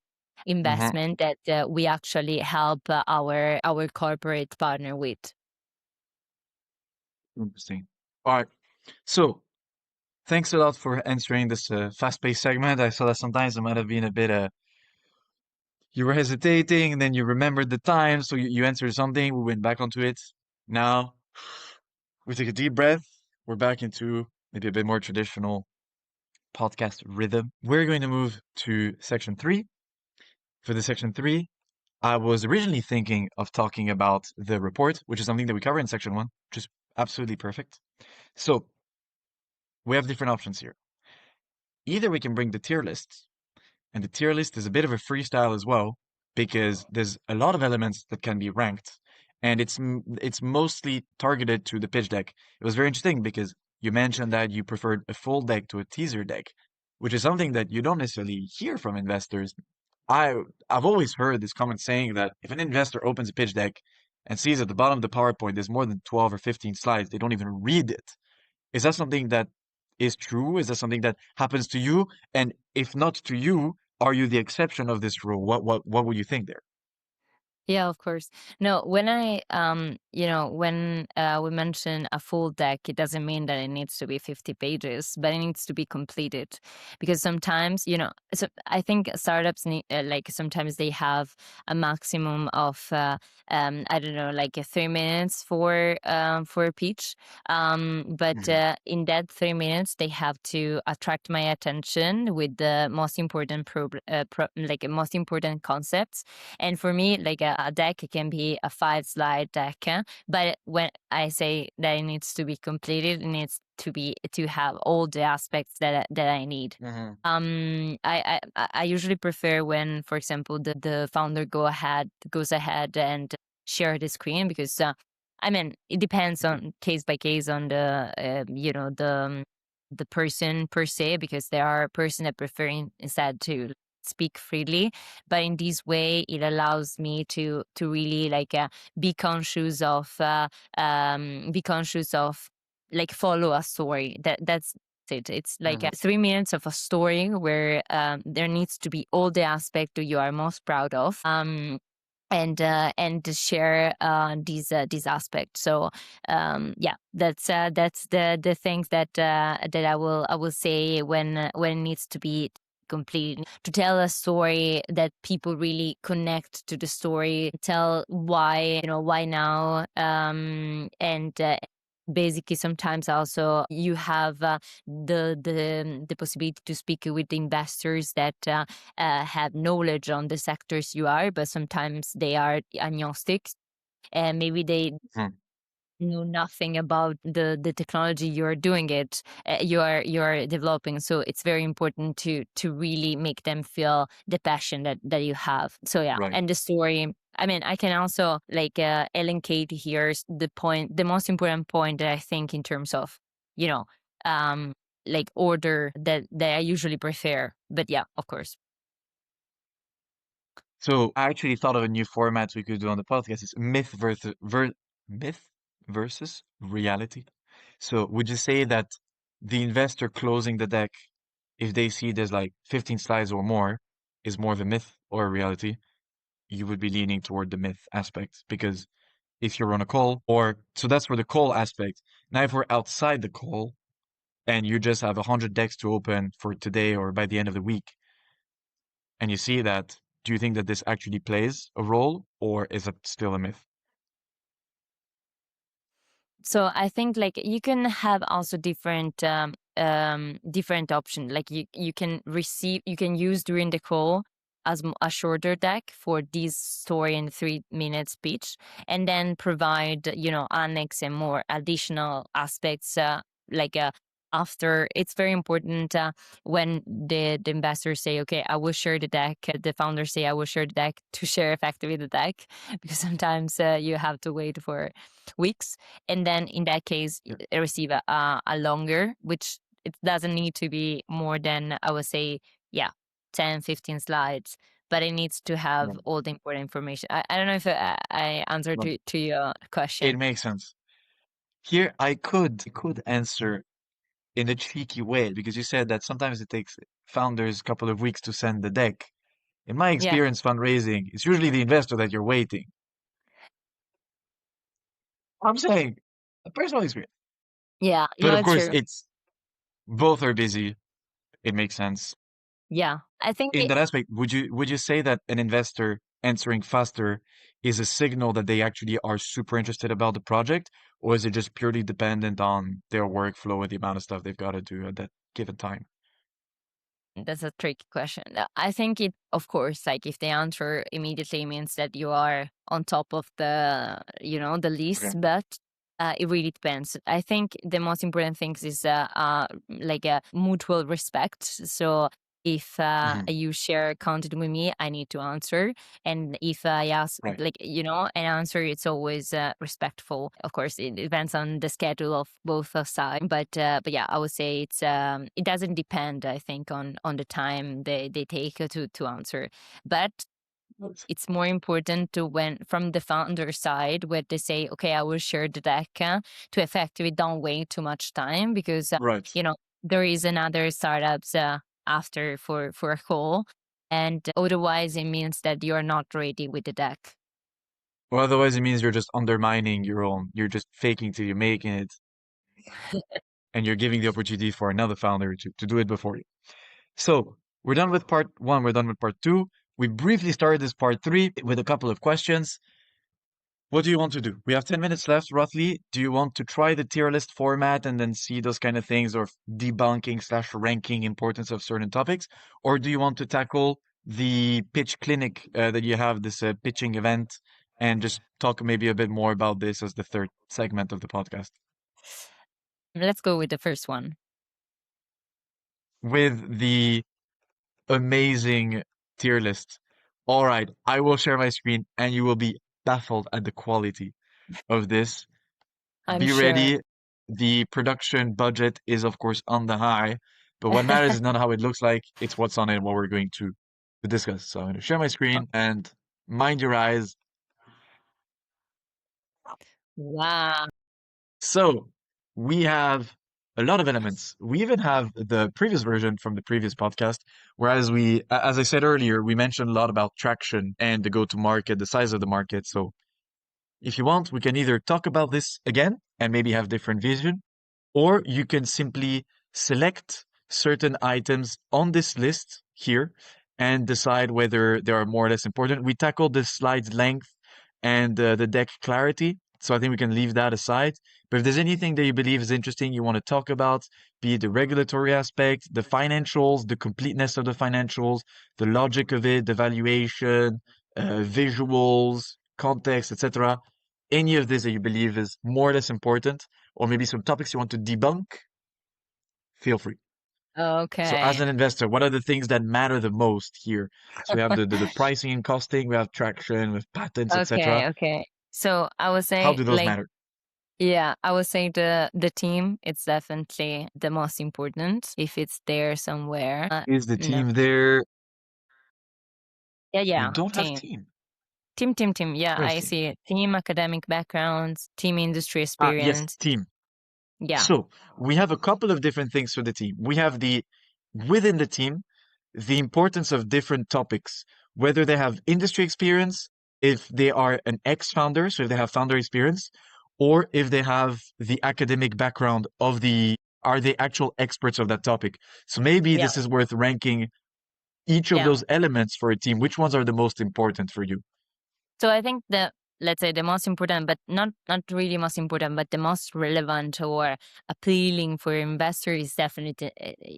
S1: Hmm.
S2: investment, that we actually help our corporate partner with.
S1: Interesting. All right. So thanks a lot for answering this fast-paced segment. I saw that sometimes it might have been a bit you were hesitating and then you remembered the time, so you answered something, we went back onto it. Now we take a deep breath we're back into maybe a bit more traditional podcast rhythm. We're going to move to section three. For the section three, I was originally thinking of talking about the report, which is something that we cover in section one, which is absolutely perfect. So we have different options here. Either we can bring the tier lists, and the tier list is a bit of a freestyle as well, because there's a lot of elements that can be ranked, and it's mostly targeted to the pitch deck. It was very interesting because you mentioned that you preferred a full deck to a teaser deck, which is something that you don't necessarily hear from investors. I I've always heard this comment saying that if an investor opens a pitch deck and sees at the bottom of the PowerPoint there's more than 12 or 15 slides, they don't even read it. Is that something that is true? Is that something that happens to you? And if not to you, are you the exception of this rule? What would you think there?
S2: Yeah, of course. No, when when we mention a full deck, it doesn't mean that it needs to be 50 pages, but it needs to be completed. Because sometimes, so I think startups need, like sometimes they have a maximum of, I don't know, like 3 minutes for a pitch. But
S1: Mhm.
S2: in that 3 minutes, they have to attract my attention with the most important like most important concepts. And for me, like a deck can be a 5 slide deck, but when I say that it needs to be completed, it needs to have all the aspects that I need.
S1: Mhm.
S2: I usually prefer when, for example, the founder goes ahead and share the screen because I mean it depends on case by case on the person per se, because there are person that prefer instead to speak freely. But in this way it allows me to really like be conscious of like follow a story. That's it. It's like
S1: Mhm.
S2: 3 minutes of a story where there needs to be all the aspects that you are most proud of, and to share these aspects. So yeah, that's the things that I will say when it needs to be complete, to tell a story that people really connect to the story, tell why now, and basically sometimes also you have the possibility to speak with the investors that have knowledge on the sectors you are, but sometimes they are agnostics and maybe they
S1: Mhm.
S2: know nothing about the technology you're doing it you're developing. So it's very important to really make them feel the passion that you have. So yeah,
S1: Right.
S2: and the story, I mean, I can also like elucidate here the most important point that I think in terms of you know um like order that I usually prefer. But yeah, of course.
S1: So I actually thought of a new format we could do on the podcast. It's myth versus reality. So would you say that the investor closing the deck, if they see there's like 15 slides or more, is more of a myth or a reality? You would be leaning toward the myth aspect because if you're on a call, or so that's for the call aspect. Now, if we're outside the call and you just have 100 decks to open for today or by the end of the week, and you see that, do you think that this actually plays a role, or is it still a myth?
S2: So I think like you can have also different option. Like you can use during the call as a shorter deck for this story in 3 minute speech, and then provide annex and more additional aspects, like after. It's very important when the investors say, okay, I will share the deck, the founders say, I will share the deck, to share effectively the deck, because sometimes you have to wait for weeks. And then in that case
S1: Yeah.
S2: receive a longer, which it doesn't need to be more than, I would say, yeah, 10-15 slides, but it needs to have
S1: Right.
S2: all the important information. I don't know if I answered
S1: Right.
S2: to your
S1: It
S2: question.
S1: makes sense. Here, I could answer in a cheeky way because you said that sometimes it takes founders a couple of weeks to send the deck. In my
S2: Yeah,
S1: experience, fundraising, it's usually the investor that you're waiting. I'm saying a personal experience.
S2: yeah,
S1: But
S2: no,
S1: of
S2: it's
S1: course,
S2: true.
S1: it's both are busy. It makes sense.
S2: Yeah, I think
S1: In that aspect, would you say that an investor answering faster is a signal that they actually are super interested about the project, or is it just purely dependent on their workflow and the amount of stuff they've got to do at that given time?
S2: That's a tricky question. I think it, of course, like if they answer immediately means that you are on top of the, the
S1: Okay.
S2: list, but it really depends. I think the most important things is like a mutual respect. So if
S1: Hmm.
S2: you share content with me, I need to answer. And if I ask,
S1: Right.
S2: like, an answer, it's always respectful. Of course, it depends on the schedule of both of sides. But yeah, I would say it doesn't depend, I think, on the time they take to answer. But it's more important to when from the founder side where they say, okay, I will share the deck to effectively don't wait too much time because
S1: Right.
S2: you know there is another startups after for a call, and otherwise it means that you are not ready with the deck.
S1: Or otherwise, it means you're just undermining your own. You're just faking till you're making it, and you're giving the opportunity for another founder to do it before you. So we're done with part one. We're done with part two. We briefly started this part three with a couple of questions. What do you want to do? We have 10 minutes left, roughly. Do you want to try the tier list format and then see those kind of things or debunking slash ranking importance of certain topics? Or do you want to tackle the pitch clinic that you have, this pitching event, and just talk maybe a bit more about this as the third segment of the podcast?
S2: Let's go with the first one.
S1: With the amazing tier list. All right, I will share my screen and you will be baffled at the quality of this.
S2: I'm
S1: Be
S2: sure.
S1: ready. The production budget is, of course, on the high, but what matters is not how it looks like, it's what's on it and what we're going to discuss. So I'm going to share my screen and mind your eyes.
S2: Wow.
S1: So we have a lot of elements. We even have the previous version from the previous podcast, whereas as I said earlier, we mentioned a lot about traction and the go-to-market, the size of the market. So if you want, we can either talk about this again and maybe have different vision, or you can simply select certain items on this list here and decide whether they are more or less important. We tackled the slide's length and the deck clarity, so I think we can leave that aside. But if there's anything that you believe is interesting, you want to talk about, be it the regulatory aspect, the financials, the completeness of the financials, the logic of it, the valuation, visuals, context, etc., any of this that you believe is more or less important, or maybe some topics you want to debunk, feel free. So as
S2: Okay.
S1: an investor, what are the things that matter the most here? So we have the pricing and costing, we have traction, we have patents, etc.
S2: Okay, okay. So I would
S1: How
S2: say
S1: do those
S2: like
S1: matter?
S2: yeah, I would say the team it's definitely the most important if it's there somewhere.
S1: Is the
S2: No.
S1: team there?
S2: Yeah,
S1: We
S2: yeah,
S1: don't have
S2: team.
S1: team.
S2: Team. Yeah,
S1: Where's
S2: I
S1: team?
S2: see it. Team, academic backgrounds, team industry
S1: Ah, yes,
S2: experience.
S1: team.
S2: Yeah.
S1: So we have a couple of different things for the team. We have within the team, the importance of different topics, whether they have industry experience, if they are an ex-founder, so if they have founder experience, or if they have the academic background are they actual experts of that topic? So maybe
S2: Yeah.
S1: this is worth ranking each of
S2: Yeah.
S1: those elements for a team. Which ones are the most important for you?
S2: So I think the let's say the most important, but not really most important, but the most relevant or appealing for investors is definitely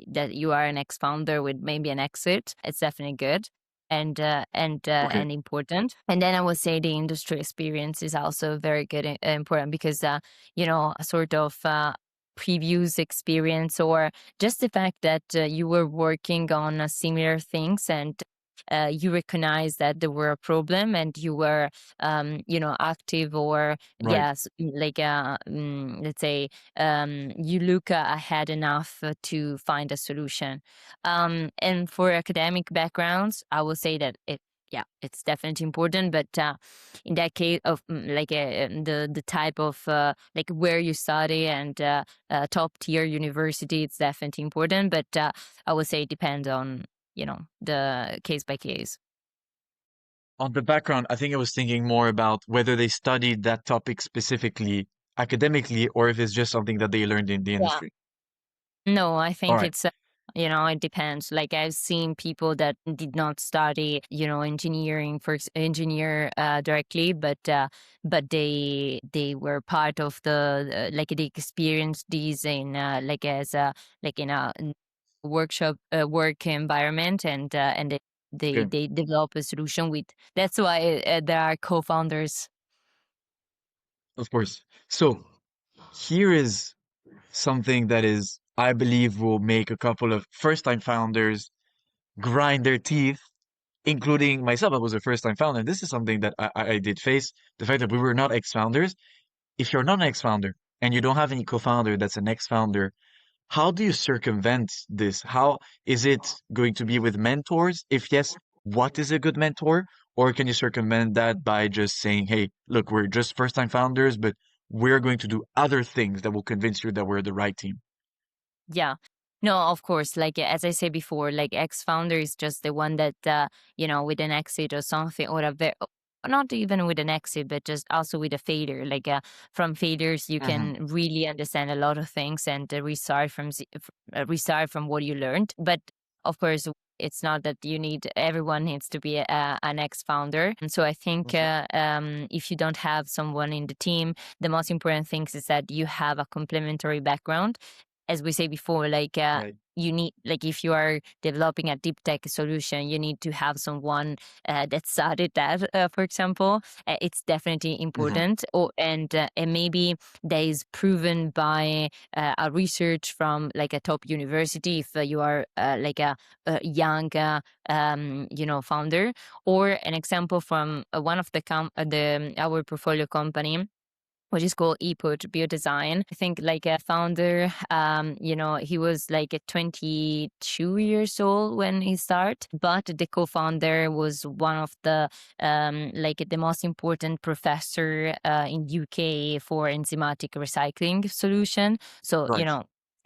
S2: that you are an ex-founder with maybe an exit. It's definitely good
S1: Okay,
S2: and important. And then I would say the industry experience is also very good and important because a sort of previous experience or just the fact that you were working on similar things and you recognize that there were a problem and you were active or
S1: right.
S2: yes like let's say you look ahead enough to find a solution, and for academic backgrounds I will say that it's definitely important, but in that case of the type of like where you study and top tier university, it's definitely important, but I would say it depends on the case by case.
S1: On the background, I think I was thinking more about whether they studied that topic specifically academically or if it's just something that they learned in the
S2: Yeah.
S1: industry.
S2: No, I
S1: All
S2: think
S1: right.
S2: it's it depends. Like I've seen people that did not study, engineering for engineer directly, but they were part of like they experienced these in like as a like in a workshop work environment, and
S1: Okay,
S2: they develop a solution with. That's why there are co-founders.
S1: of course. So here is something that is, I believe, will make a couple of first-time founders grind their teeth, including myself. I was a first-time founder. And this is something that I did face, the fact that we were not ex-founders. If you're not an ex-founder and you don't have any co-founder that's an ex-founder, how do you circumvent this? How is it going to be with mentors? If yes, what is a good mentor? Or can you circumvent that by just saying, hey, look, we're just first-time founders, but we're going to do other things that will convince you that we're the right team?
S2: Yeah. No, of course. Like as I said before, like ex-founder is just the one that with an exit or something, or not even with an exit, but just also with a failure. Like from failures, you
S1: Hmm.
S2: can really understand a lot of things and restart from what you learned. But of course, it's not that everyone needs to be an ex-founder. And so I think if you don't have someone in the team, the most important thing is that you have a complementary background, as we say before, like
S1: Right.
S2: you need, like if you are developing a deep tech solution, you need to have someone that studied that, for example. It's definitely
S1: Hmm.
S2: important. And maybe that is proven by a research from like a top university if you are like a young founder, or an example from one of the our portfolio company, which is called ePut Biodesign. I think like a founder, he was like 22 years old when he started, but the co-founder was one of the like the most important professor in UK for enzymatic recycling solution. So,
S1: Right.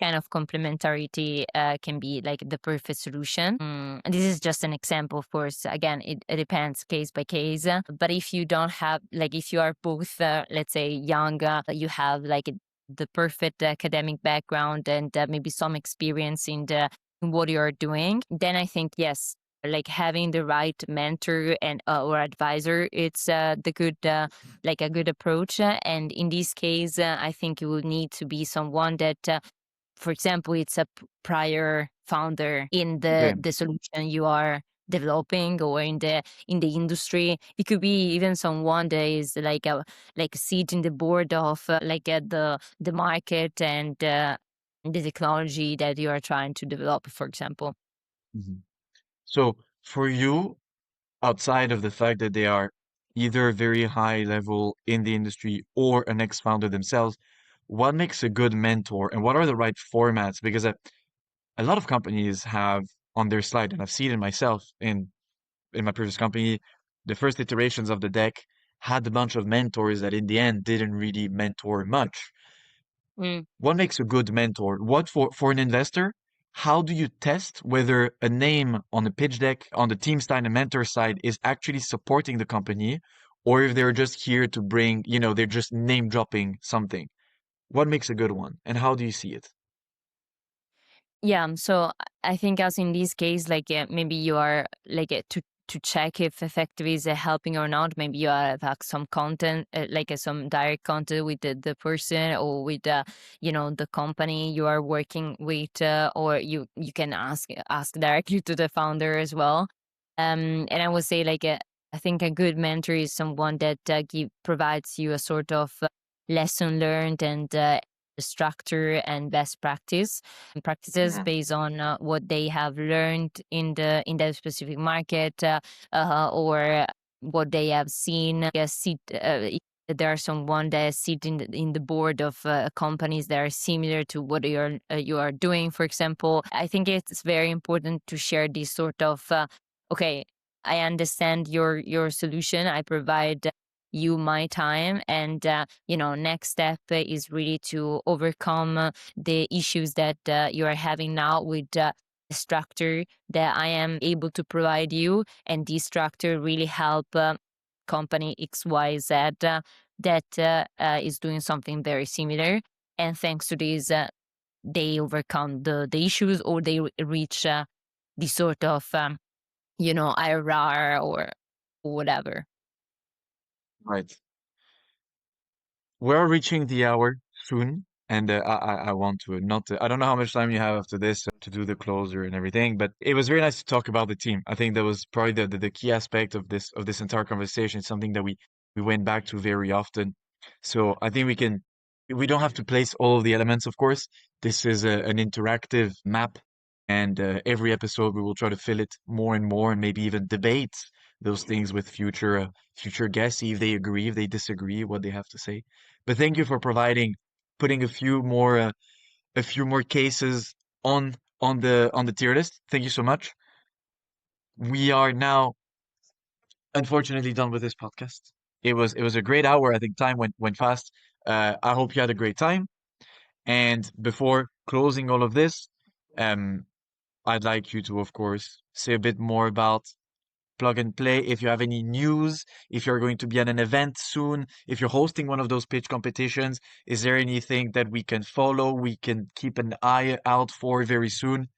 S2: kind of complementarity can be like the perfect solution. And this is just an example, of course. Again, it depends case by case. But if you don't have, like, if you are both, let's say, young, you have like the perfect academic background and maybe some experience in what you are doing, then I think yes, like having the right mentor and or advisor, it's the good like a good approach. And in this case, I think you will need to be someone that for example, it's a prior founder in
S1: Okay.
S2: the solution you are developing, or in the industry. It could be even someone that is like a seat in the board of the market and the technology that you are trying to develop, for example.
S1: Mhm. So for you, outside of the fact that they are either very high level in the industry or an ex-founder themselves, what makes a good mentor and what are the right formats? Because a lot of companies have on their slide, and I've seen it myself in my previous company, the first iterations of the deck had a bunch of mentors that in the end didn't really mentor much.
S2: Mm.
S1: What makes a good mentor? What for an investor? How do you test whether a name on the pitch deck, on the team side and mentor side is actually supporting the company, or if they're just here to bring, they're just name dropping something? What makes a good one, and how do you see it?
S2: Yeah, so I think as in this case, like maybe you are like to check if effective is helping or not. Maybe you have some content, like some direct content with the person or with the company you are working with, or you can ask directly to the founder as well. And I would say like I think a good mentor is someone that provides you a sort of lesson learned and structure and best practices
S1: Hmm.
S2: based on what they have learned in that specific market, or what they have seen. There are someone that sit in the board of companies that are similar to what you are doing, for example. I think it's very important to share this sort of okay, I understand your solution, I provide you my time, and next step is really to overcome the issues that you are having now with the structure that I am able to provide you, and this structure really help company XYZ that is doing something very similar, and thanks to this they overcome the issues, or they reach the sort of IRR or whatever.
S1: Right. We're reaching the hour soon, and I want to not to, I don't know how much time you have after this to do the closer and everything, but it was very nice to talk about the team. I think that was probably the key aspect of this entire conversation, something that we went back to very often. So I think we don't have to place all of the elements, of course. This is an interactive map, and every episode we will try to fill it more and more, and maybe even debate those things with future guests, see if they agree, if they disagree, what they have to say. But thank you for putting a few more cases on the tier list. Thank you so much. We are now unfortunately done with this podcast. It was a great hour. I think time went fast. I hope you had a great time. And before closing all of this, um, I'd like you to, of course, say a bit more about plug and play. If you have any news, if you're going to be at an event soon, if you're hosting one of those pitch competitions, is there anything that we can follow, we can keep an eye out for very soon?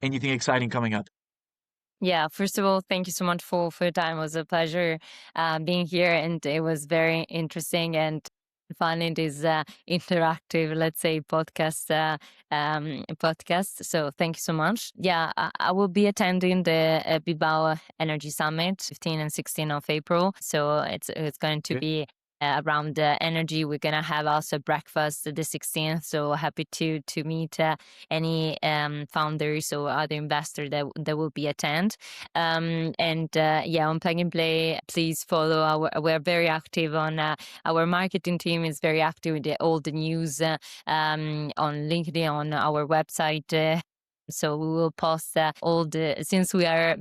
S1: Anything exciting coming up?
S2: Yeah, first of all, thank you so much for your time. It was a pleasure being here, and it was very interesting and finding this interactive, let's say, podcast. So thank you so much. Yeah, I will be attending the Bilbao Energy Summit, 15 and 16 of April. So it's going to
S1: Okay.
S2: be around energy. We're gonna have also breakfast the 16th. So happy to meet any founders or other investors that will be attend. And yeah, on Plug and Play, please follow we're very active on our marketing team is very active with all the news on LinkedIn, on our website. So we will post all the, since we are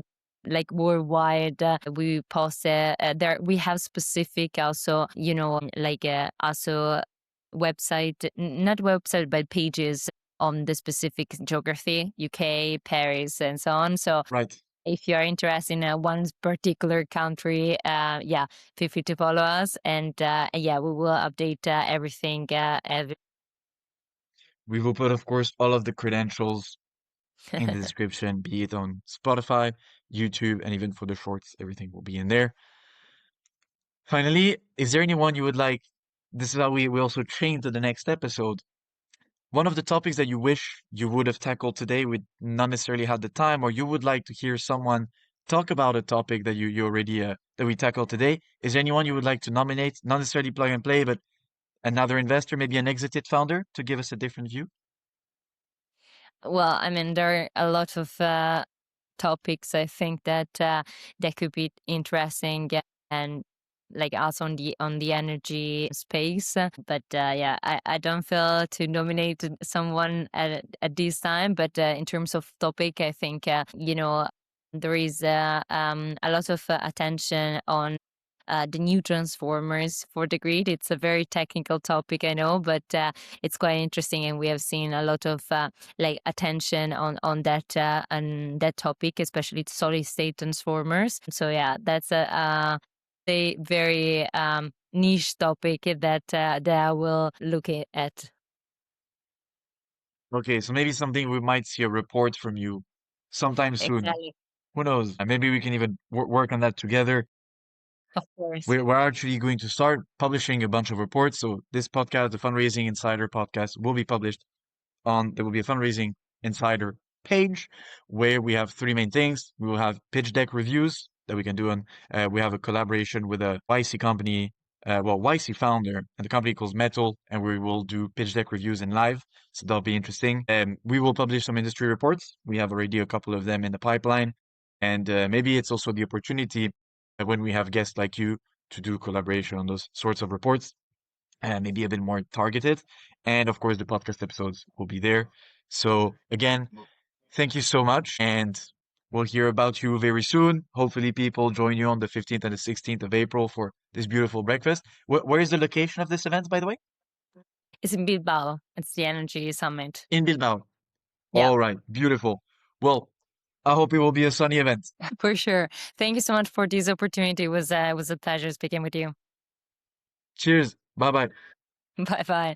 S2: like worldwide, we post there, we have specific also, like also website, not website, but pages on the specific geography, UK, Paris, and so on. So
S1: Right.
S2: if you are interested in one particular country, yeah, feel free to follow us. And yeah, we will update everything.
S1: We will put, of course, all of the credentials in the description, be it on Spotify, YouTube, and even for the shorts, everything will be in there. Finally, is there anyone you would like? This is how we also change to the next episode. One of the topics that you wish you would have tackled today, with not necessarily had the time, or you would like to hear someone talk about a topic that you already that we tackled today. Is there anyone you would like to nominate? Not necessarily plug and play, but another investor, maybe an exited founder, to give us a different view.
S2: Well, I mean, there are a lot of topics I think that could be interesting, and like us on the energy space. But yeah, I don't feel to nominate someone at this time. But in terms of topic, I think there is a lot of attention on the new transformers for the grid. It's a very technical topic, I know, but it's quite interesting, and we have seen a lot of like attention on that topic, especially solid state transformers. So yeah, that's a very niche topic that I will look at.
S1: Okay, so maybe something we might see a report from you sometime soon.
S2: Exactly,
S1: Who knows? Maybe we can even work on that together.
S2: of course.
S1: We're actually going to start publishing a bunch of reports. So this podcast, the Fundraising Insider podcast, will be published on, there will be a Fundraising Insider page where we have three main things. We will have pitch deck reviews that we can do on, we have a collaboration with a YC company, YC founder, and the company calls Metal, and we will do pitch deck reviews in live. So that'll be interesting. We will publish some industry reports. We have already a couple of them in the pipeline. And maybe it's also the opportunity when we have guests like you to do collaboration on those sorts of reports, maybe a bit more targeted. And of course, the podcast episodes will be there. So again, thank you so much. And we'll hear about you very soon. Hopefully, people join you on the 15th and the 16th of April for this beautiful breakfast. Where is the location of this event, by the way?
S2: It's in Bilbao. It's the Energy Summit.
S1: In Bilbao.
S2: Yeah,
S1: All right. Beautiful. Well, I hope it will be a sunny event.
S2: for sure. Thank you so much for this opportunity. It was a pleasure speaking with you.
S1: Cheers. Bye bye.
S2: Bye bye.